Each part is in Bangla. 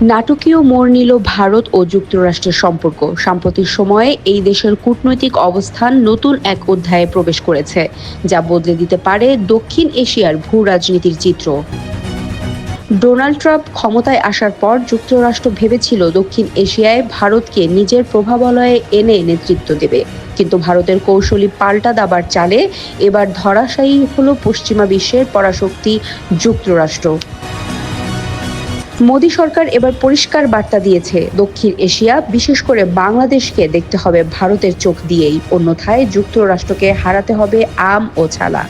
নাটকীয় মোড় নিল ভারত ও যুক্তরাষ্ট্রের সম্পর্ক। সাম্প্রতিক সময়ে এই দেশের কূটনৈতিক অবস্থান নতুন এক অধ্যায়ে প্রবেশ করেছে, যা বদলে দিতে পারে দক্ষিণ এশিয়ার ভূ রাজনীতির চিত্র। ডোনাল্ড ট্রাম্প ক্ষমতায় আসার পর যুক্তরাষ্ট্র ভেবেছিল দক্ষিণ এশিয়ায় ভারতকে নিজের প্রভাবলয়ে এনে নেতৃত্ব দেবে, কিন্তু ভারতের কৌশলী পাল্টা দাবার চালে এবার ধরাশায়ী হলো পশ্চিমা বিশ্বের পরাশক্তি যুক্তরাষ্ট্র। মোদি সরকার এবার পরিষ্কার বার্তা দিয়েছে, দক্ষিণ এশিয়া বিশেষ করে বাংলাদেশকে দেখতে হবে ভারতের চোখ দিয়েই, অন্যথায় যুক্তরাষ্ট্রকে হারাতে হবে আম ও ছালা।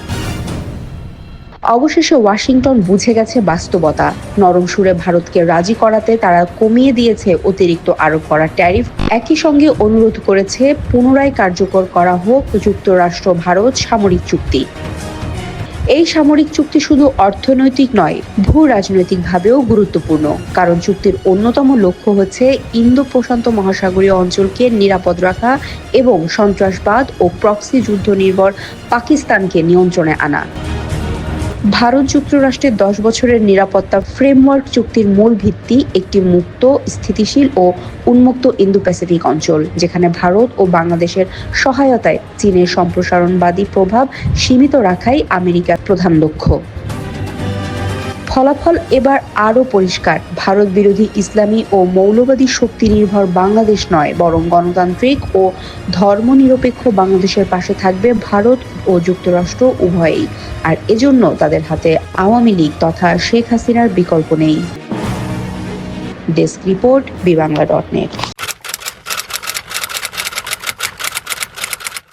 অবশেষে ওয়াশিংটন বুঝে গেছে বাস্তবতা। নরম সুরে ভারতকে রাজি করাতে তারা কমিয়ে দিয়েছে অতিরিক্ত আরোপ করা ট্যারিফ। একই সঙ্গে অনুরোধ করেছে পুনরায় কার্যকর করা হোক যুক্তরাষ্ট্র ভারত সামরিক চুক্তি। এই সামরিক চুক্তি শুধু অর্থনৈতিক নয়, ভূ রাজনৈতিকভাবেও গুরুত্বপূর্ণ, কারণ চুক্তির অন্যতম লক্ষ্য হচ্ছে ইন্দো প্রশান্ত মহাসাগরীয় অঞ্চলকে নিরাপদ রাখা এবং সন্ত্রাসবাদ ও প্রক্সি যুদ্ধ নির্ভর পাকিস্তানকে নিয়ন্ত্রণে আনা। ভারত যুক্তরাষ্ট্রের 10 বছরের নিরাপত্তা ফ্রেমওয়ার্ক চুক্তির মূল ভিত্তি একটি মুক্ত, স্থিতিশীল ও উন্মুক্ত ইন্দো প্যাসিফিক অঞ্চল, যেখানে ভারত ও বাংলাদেশের সহায়তায় চীনের সম্প্রসারণবাদী প্রভাব সীমিত রাখাই আমেরিকার প্রধান লক্ষ্য। ফলাফল এবার আরও পরিষ্কার। ভারত বিরোধী ইসলামী ও মৌলবাদী শক্তি নির্ভর বাংলাদেশ নয়, বরং গণতান্ত্রিক ও ধর্মনিরপেক্ষ বাংলাদেশের পাশে থাকবে ভারত ও যুক্তরাষ্ট্র উভয়েই। আর এজন্য তাদের হাতে আওয়ামী লীগ তথা শেখ হাসিনার বিকল্প নেই। Desk report, বিবাংলা.net।